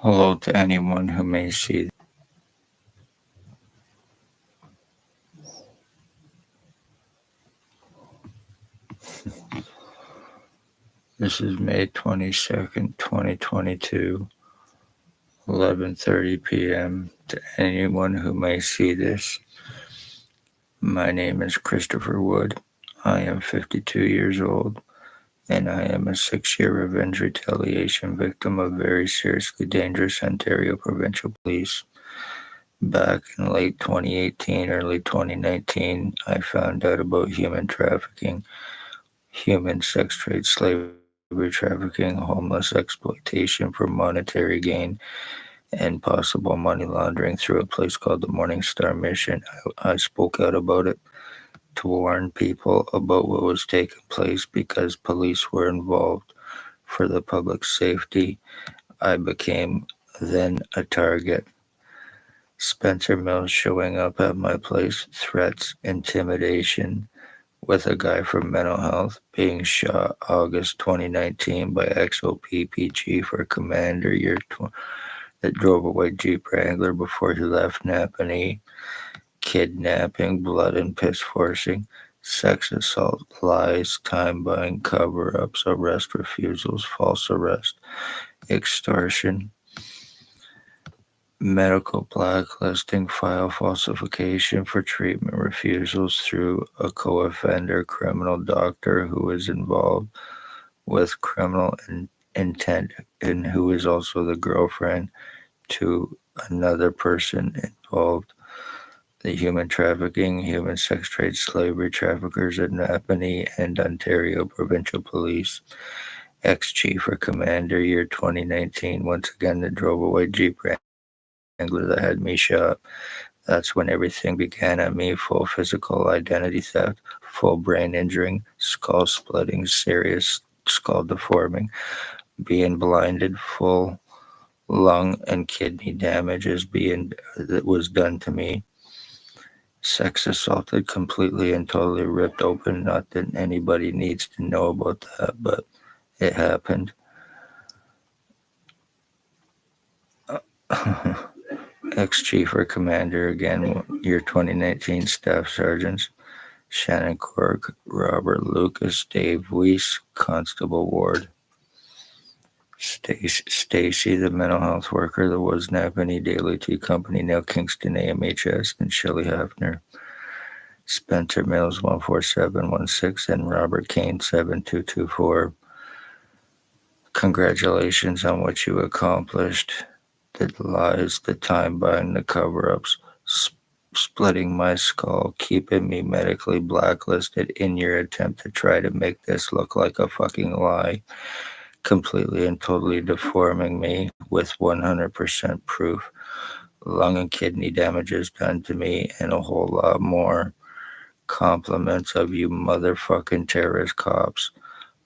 Hello to anyone who may see. This is May 22nd, 2022, 11:30 p.m. To anyone who may see this, my name is Christopher Wood. I am 52 years old, and I am a 6-year revenge retaliation victim of very seriously dangerous Ontario provincial police. Back in late 2018, early 2019, I found out about human trafficking, human sex trade, slavery trafficking, homeless exploitation for monetary gain, and possible money laundering through a place called the Morning Star Mission. I spoke out about it to warn people about what was taking place because police were involved for the public safety. I became then a target. Spencer Mills showing up at my place, threats, intimidation, with a guy from mental health being shot August 2019 by XOPPG for Commander Year that drove a white Jeep Wrangler before he left Napanee, kidnapping, blood and piss forcing, sex assault, lies, time buying, cover ups, arrest refusals, false arrest, extortion, medical blacklisting, file falsification for treatment refusals through a co-offender criminal doctor who is involved with criminal intent and who is also the girlfriend to another person involved. The human trafficking, human sex trade, slavery traffickers at Napanee and Ontario Provincial Police. Ex-Chief or Commander, year 2019, once again, that drove a white Jeep Wrangler that had me shot. That's when everything began at me. Full physical identity theft, full brain injuring, skull splitting, serious skull deforming, being blinded, full lung and kidney damages being that was done to me. Sex assaulted, completely and totally ripped open. Not that anybody needs to know about that, but it happened. Ex-Chief or Commander, again, year 2019, Staff Sergeants, Shannon Cork, Robert Lucas, Dave Weiss, Constable Ward. Stacy, the mental health worker that was Napanee Daily Tea Company, now Kingston AMHS, and Shelley Hafner. Spencer Mills 14716 and Robert Kane 7224. Congratulations on what you accomplished. The lies, the time buying, the cover ups, splitting my skull, keeping me medically blacklisted in your attempt to try to make this look like a fucking lie, completely and totally deforming me with 100% proof, lung and kidney damages done to me, and a whole lot more. Compliments of you motherfucking terrorist cops.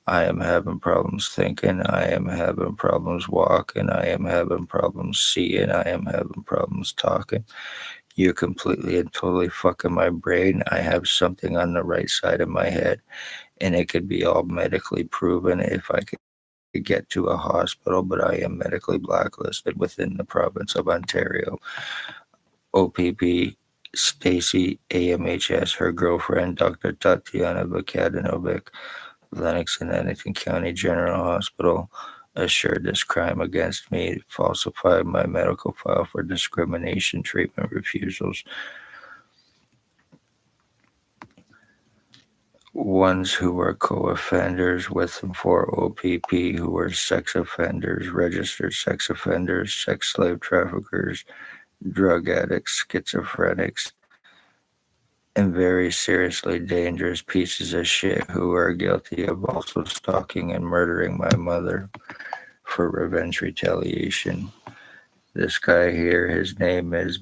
I am having problems thinking. I am having problems walking. I am having problems seeing. I am having problems talking. You're completely and totally fucking my brain. I have something on the right side of my head, and it could be all medically proven if I could get to a hospital, but I am medically blacklisted within the province of Ontario. OPP Stacy AMHS, her girlfriend, Dr. Tatiana Vakadinovic, Lennox and Addington County General Hospital, assured this crime against me, falsified my medical file for discrimination, treatment refusals. Ones who were co-offenders with them for OPP, who were sex offenders, registered sex offenders, sex slave traffickers, drug addicts, schizophrenics, and very seriously dangerous pieces of shit who are guilty of also stalking and murdering my mother for revenge retaliation. This guy here, his name is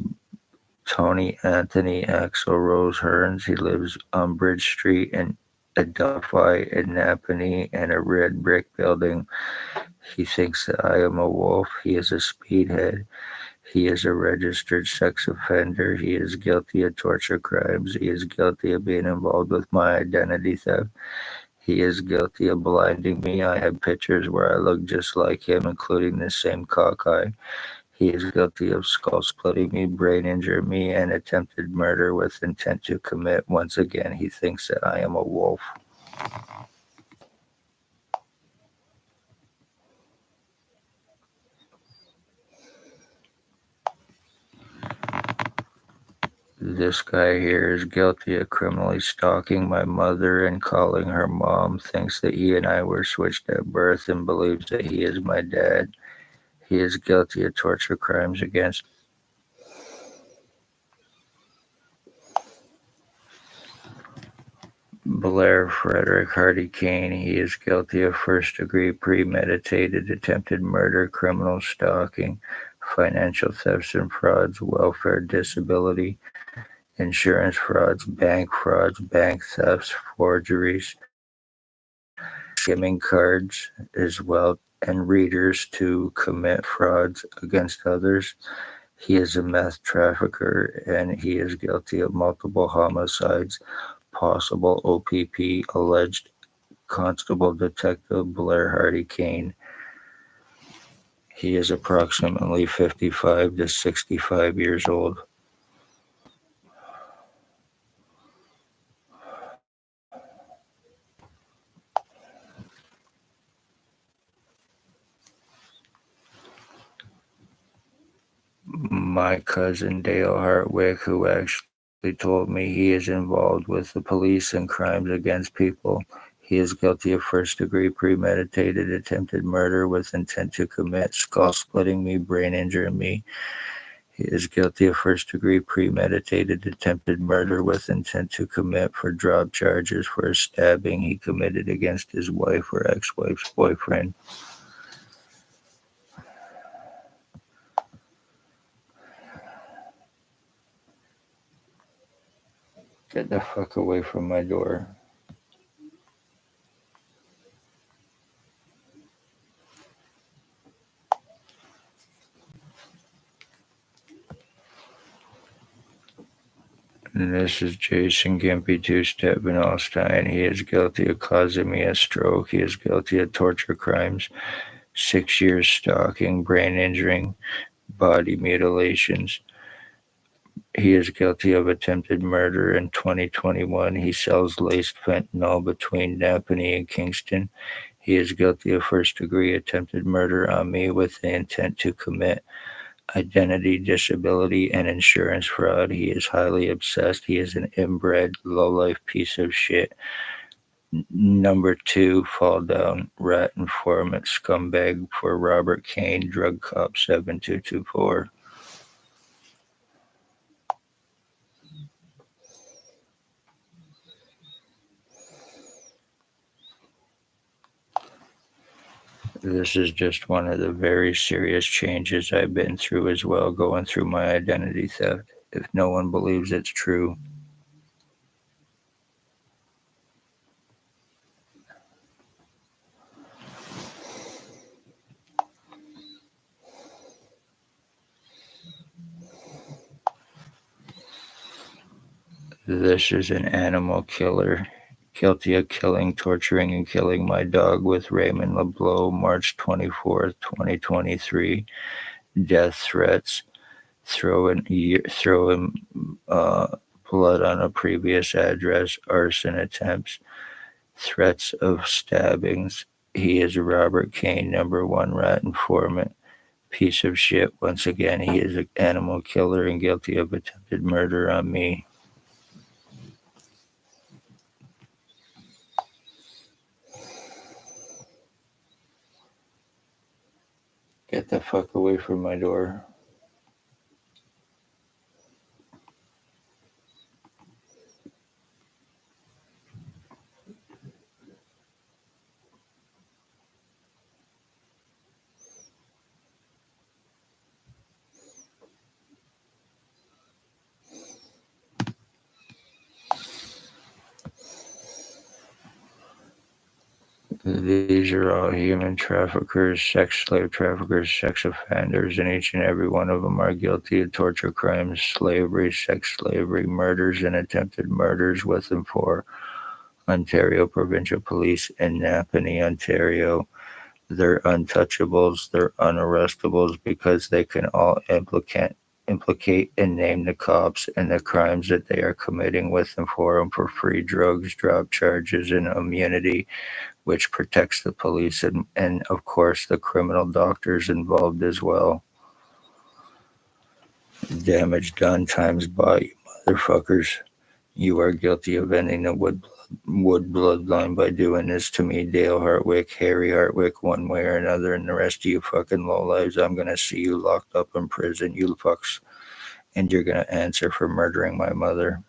Tony Anthony Axel Rose Hearns. He lives on Bridge Street in Adelphi in Napanee in a red brick building. He thinks that I am a wolf. He is a speedhead. He is a registered sex offender. He is guilty of torture crimes. He is guilty of being involved with my identity theft. He is guilty of blinding me. I have pictures where I look just like him, including the same cockeye. He is guilty of skull splitting me, brain injuring me, and attempted murder with intent to commit. Once again, he thinks that I am a wolf. This guy here is guilty of criminally stalking my mother and calling her mom, thinks that he and I were switched at birth, and believes that he is my dad. He is guilty of torture crimes against Blair Frederick Hardy Kane. He is guilty of first-degree premeditated attempted murder, criminal stalking, financial thefts and frauds, welfare disability, insurance frauds, bank thefts, forgeries, skimming cards as well, and readers to commit frauds against others. He is a meth trafficker, and he is guilty of multiple homicides, possible OPP, alleged Constable Detective Blair Hardy Kane. He is approximately 55 to 65 years old. My cousin Dale Hartwick, who actually told me he is involved with the police and crimes against people. He is guilty of first-degree premeditated attempted murder with intent to commit, skull splitting me, brain injuring me. He is guilty of first-degree premeditated attempted murder with intent to commit for drop charges for a stabbing he committed against his wife or ex-wife's boyfriend. Get the fuck away from my door. And this is Jason Gimpy Two-Step in Allstein. He is guilty of causing me a stroke. He is guilty of torture crimes, 6 years stalking, brain injuring, body mutilations. He is guilty of attempted murder. In 2021, he sells laced fentanyl between Napanee and Kingston. He is guilty of first-degree attempted murder on me with the intent to commit identity, disability, and insurance fraud. He is highly obsessed. He is an inbred, low-life piece of shit. Number 2, fall down, rat informant, scumbag for Robert Kane, drug cop 7224. This is just one of the very serious changes I've been through as well, going through my identity theft. If no one believes it's true, this is an animal killer, guilty of killing, torturing, and killing my dog with Raymond LeBlanc, March 24th, 2023. Death threats, throwing blood on a previous address, arson attempts, threats of stabbings. He is Robert Kane, number 1 rat informant. Piece of shit. Once again, he is an animal killer and guilty of attempted murder on me. Get the fuck away from my door. These are all human traffickers, slave traffickers, sex offenders, and each and every one of them are guilty of torture crimes, slavery, sex slavery, murders, and attempted murders with and for Ontario provincial police in Napanee, Ontario. They're untouchables, they're unarrestables because they can all implicate and name the cops and the crimes that they are committing with them for them for free drugs, drop charges, and immunity, which protects the police and of course, the criminal doctors involved as well. Damage done times by you motherfuckers. You are guilty of ending the Wood bloodline by doing this to me, Dale Hartwick, Harry Hartwick, one way or another, and the rest of you fucking lowlives. I'm gonna see you locked up in prison, you fucks, and you're gonna answer for murdering my mother.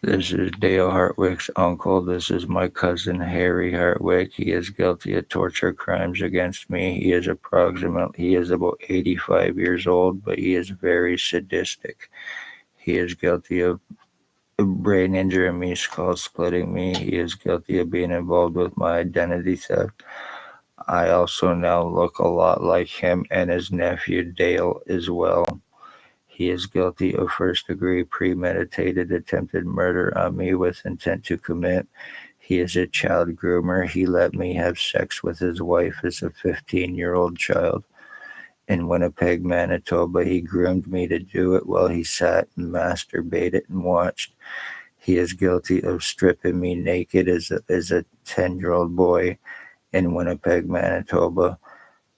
This is Dale Hartwick's uncle. This is my cousin Harry Hartwick. He is guilty of torture crimes against me. He is about 85 years old, but he is very sadistic. He is guilty of brain injuring me, skull splitting me. He is guilty of being involved with my identity theft. I also now look a lot like him and his nephew Dale as well. He is guilty of first-degree premeditated attempted murder on me with intent to commit. He is a child groomer. He let me have sex with his wife as a 15-year-old child. In Winnipeg, Manitoba, he groomed me to do it while he sat and masturbated and watched. He is guilty of stripping me naked as a 10-year-old boy in Winnipeg, Manitoba,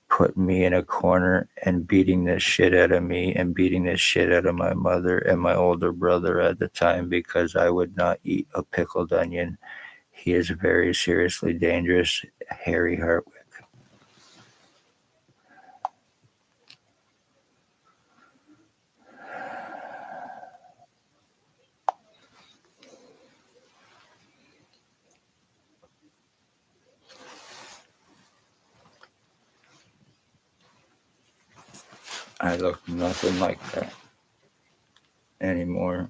putting me in a corner and beating the shit out of me and beating the shit out of my mother and my older brother at the time because I would not eat a pickled onion. He is very seriously dangerous. Harry Hartwick. I look nothing like that anymore.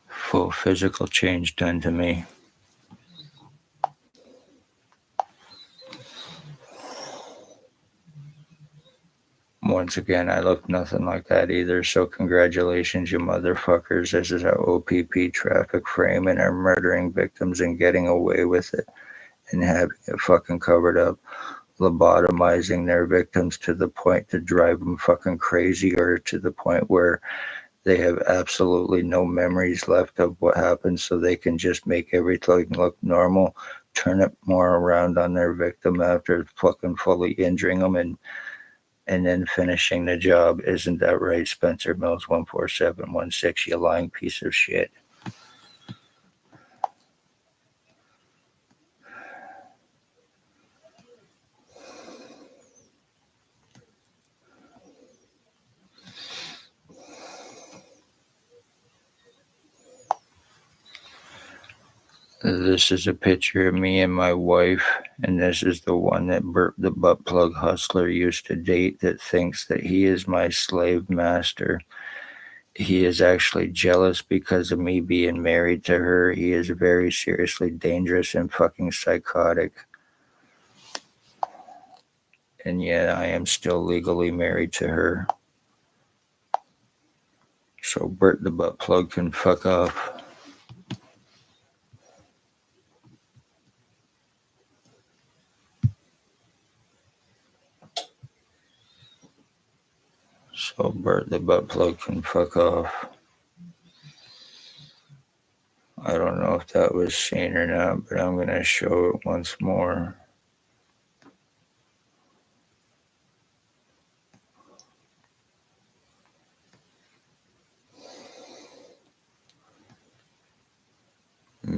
Full physical change done to me. Once again, I look nothing like that either, so congratulations, you motherfuckers. This is how OPP traffic frame and are murdering victims and getting away with it and having it fucking covered up, lobotomizing their victims to the point to drive them fucking crazy or to the point where they have absolutely no memories left of what happened so they can just make everything look normal, turn it more around on their victim after fucking fully injuring them and then finishing the job. Isn't that right, Spencer Mills 14716, you lying piece of shit? This is a picture of me and my wife, and this is the one that Bert the butt plug hustler used to date that thinks that he is my slave master. He is actually jealous because of me being married to her. He is very seriously dangerous and fucking psychotic. And yet I am still legally married to her. So Bert the butt plug can fuck off. So Bert the butt plug can fuck off. I don't know if that was seen or not, but I'm going to show it once more.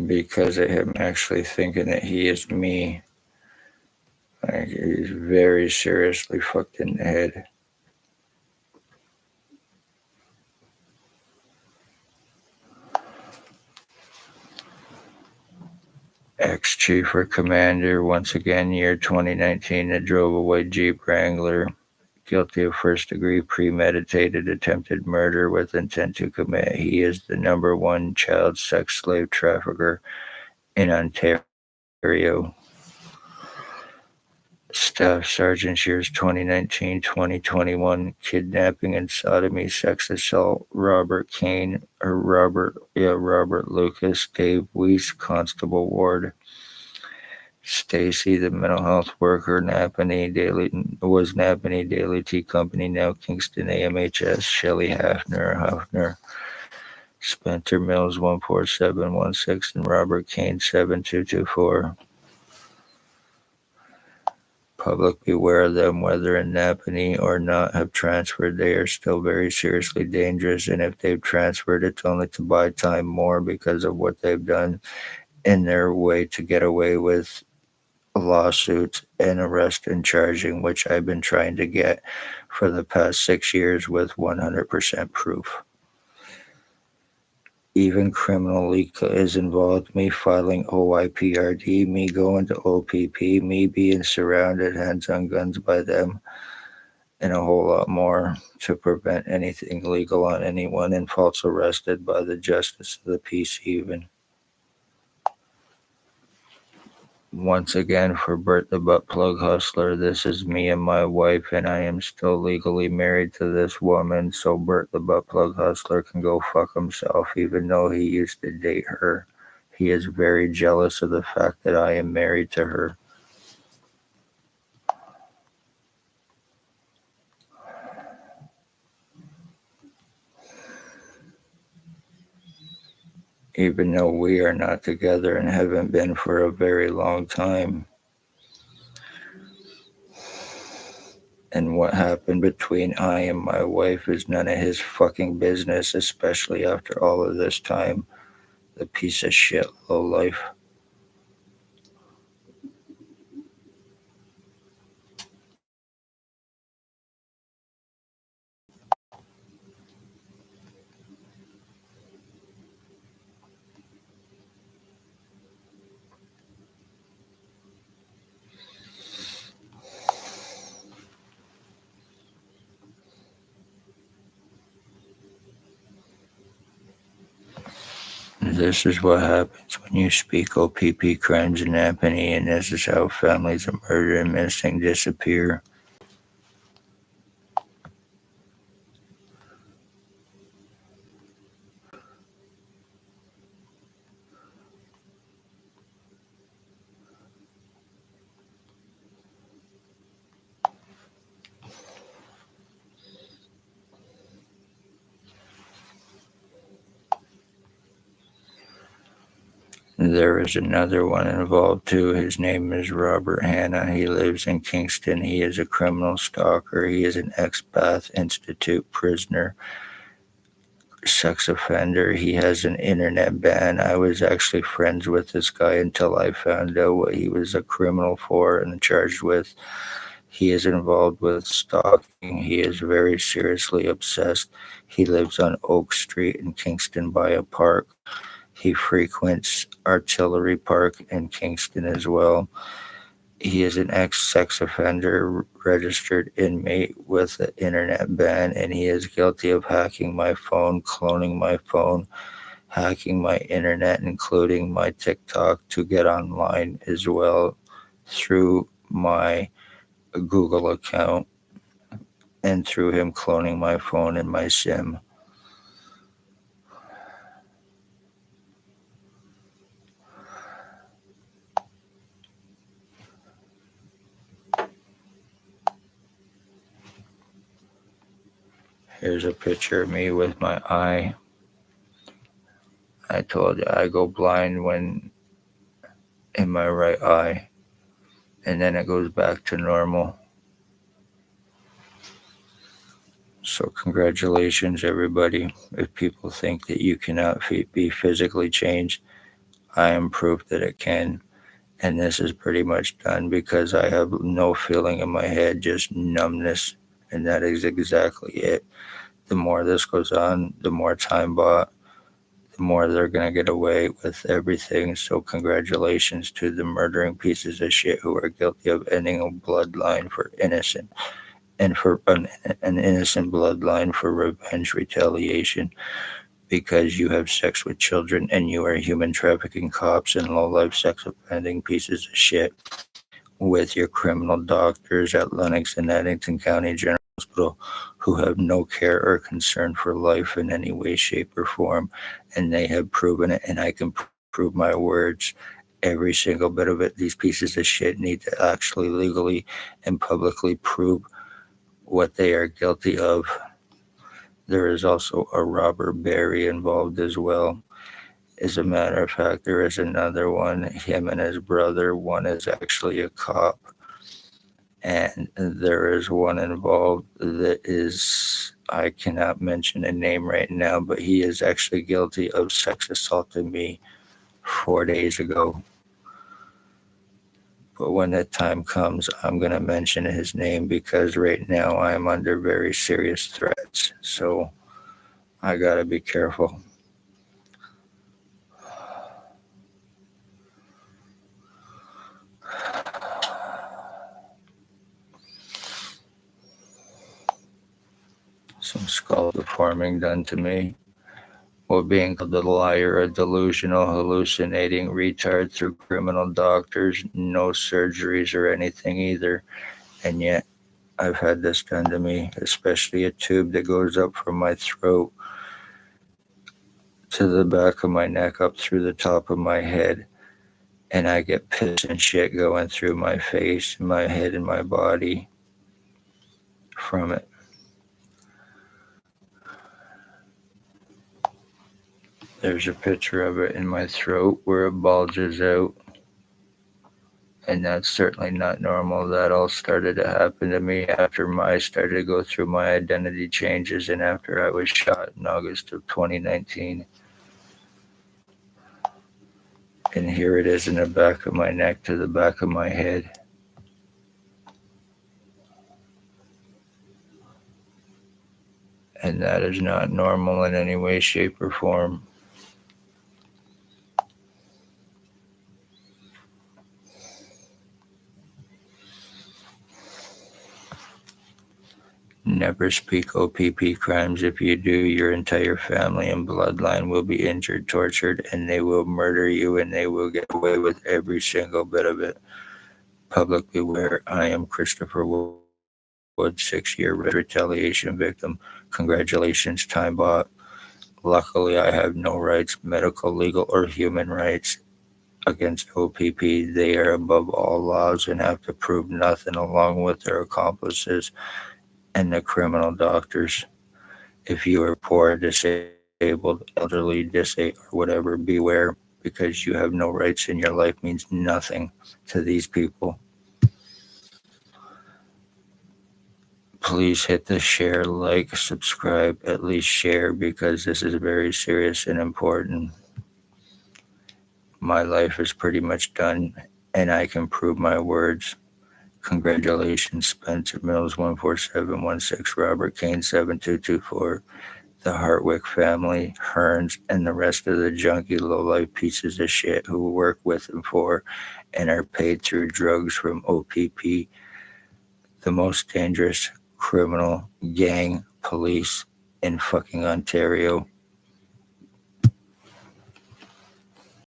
Because of him actually thinking that he is me. Like, he's very seriously fucked in the head. Ex-chief or commander, once again, year 2019, that drove a white Jeep Wrangler, guilty of first-degree premeditated attempted murder with intent to commit. He is the number one child sex slave trafficker in Ontario. Staff Sergeant years 2019-2021, kidnapping and sodomy, sex assault, Robert Lucas, Dave Weiss, Constable Ward, Stacy, the mental health worker, Napanee Daily Tea Company, now Kingston AMHS, Shelley Hafner, Spencer Mills 14716, and Robert Kane 7224. Public beware of them, whether in Napanee or not, have transferred. They are still very seriously dangerous, and if they've transferred, it's only to buy time more because of what they've done in their way to get away with lawsuits and arrest and charging, which I've been trying to get for the past 6 years with 100% proof. Even criminal legal is involved, me filing OIPRD, me going to OPP, me being surrounded hands on guns by them, and a whole lot more to prevent anything legal on anyone, and false arrested by the justice of the peace even. Once again, for Bert the Butt Plug Hustler, this is me and my wife, and I am still legally married to this woman, so Bert the Butt Plug Hustler can go fuck himself, even though he used to date her. He is very jealous of the fact that I am married to her. Even though we are not together and haven't been for a very long time. And what happened between I and my wife is none of his fucking business, especially after all of this time. The piece of shit lowlife. This is what happens when you speak OPP crimes in Napanee, and this is how families of murder and missing disappear. There is another one involved too. His name is Robert Hanna. He lives in Kingston. He is a criminal stalker. He is an ex-Bath Institute prisoner, sex offender. He has an internet ban. I was actually friends with this guy until I found out what he was a criminal for and charged with. He is involved with stalking. He is very seriously obsessed. He lives on Oak Street in Kingston by a park. He frequents Artillery Park in Kingston as well. He is an ex-sex offender, registered inmate with an internet ban, and he is guilty of hacking my phone, cloning my phone, hacking my internet, including my TikTok, to get online as well through my Google account and through him cloning my phone and my SIM. Here's a picture of me with my eye. I told you I go blind when in my right eye, and then it goes back to normal. So congratulations, everybody. If people think that you cannot be physically changed, I am proof that it can. And this is pretty much done because I have no feeling in my head, just numbness. And that is exactly it. The more this goes on, the more time bought, the more they're going to get away with everything. So congratulations to the murdering pieces of shit who are guilty of ending a bloodline for innocent and for an innocent bloodline for revenge, retaliation, because you have sex with children and you are human trafficking cops and low life sex offending pieces of shit with your criminal doctors at Lenox and Addington County General Hospital who have no care or concern for life in any way, shape, or form. And they have proven it, and I can prove my words. Every single bit of it. These pieces of shit need to actually legally and publicly prove what they are guilty of. There is also a robber Barry involved as well. As a matter of fact, there is another one. Him and his brother. One is actually a cop, and there is one involved that is. I cannot mention a name right now, but he is actually guilty of sex assaulting me 4 days ago. But when that time comes, I'm going to mention his name because right now I'm under very serious threats. So I got to be careful. Some skull deforming done to me. Well, being called a liar, a delusional, hallucinating retard through criminal doctors, no surgeries or anything either. And yet, I've had this done to me, especially a tube that goes up from my throat to the back of my neck, up through the top of my head. And I get piss and shit going through my face, my head, and my body from it. There's a picture of it in my throat where it bulges out. And that's certainly not normal. That all started to happen to me after I started to go through my identity changes and after I was shot in August of 2019. And here it is in the back of my neck to the back of my head. And that is not normal in any way, shape, or form. Never speak OPP crimes. If you do, your entire family and bloodline will be injured, tortured, and they will murder you, and they will get away with every single bit of it. Public beware. I am Christopher Wood, 6-year retaliation victim. Congratulations, time bot. Luckily, I have no rights, medical, legal, or human rights against OPP. They are above all laws and have to prove nothing along with their accomplices and the criminal doctors. If you are poor, disabled, elderly, or whatever, beware, because you have no rights and your life means nothing to these people. Please hit the share, like, subscribe, at least share, because this is very serious and important. My life is pretty much done, and I can prove my words. Congratulations, Spencer Mills 14716, Robert Kane 7224, the Hartwick family, Hearns, and the rest of the junky low-life pieces of shit who work with and for and are paid through drugs from OPP, the most dangerous criminal gang police in fucking Ontario.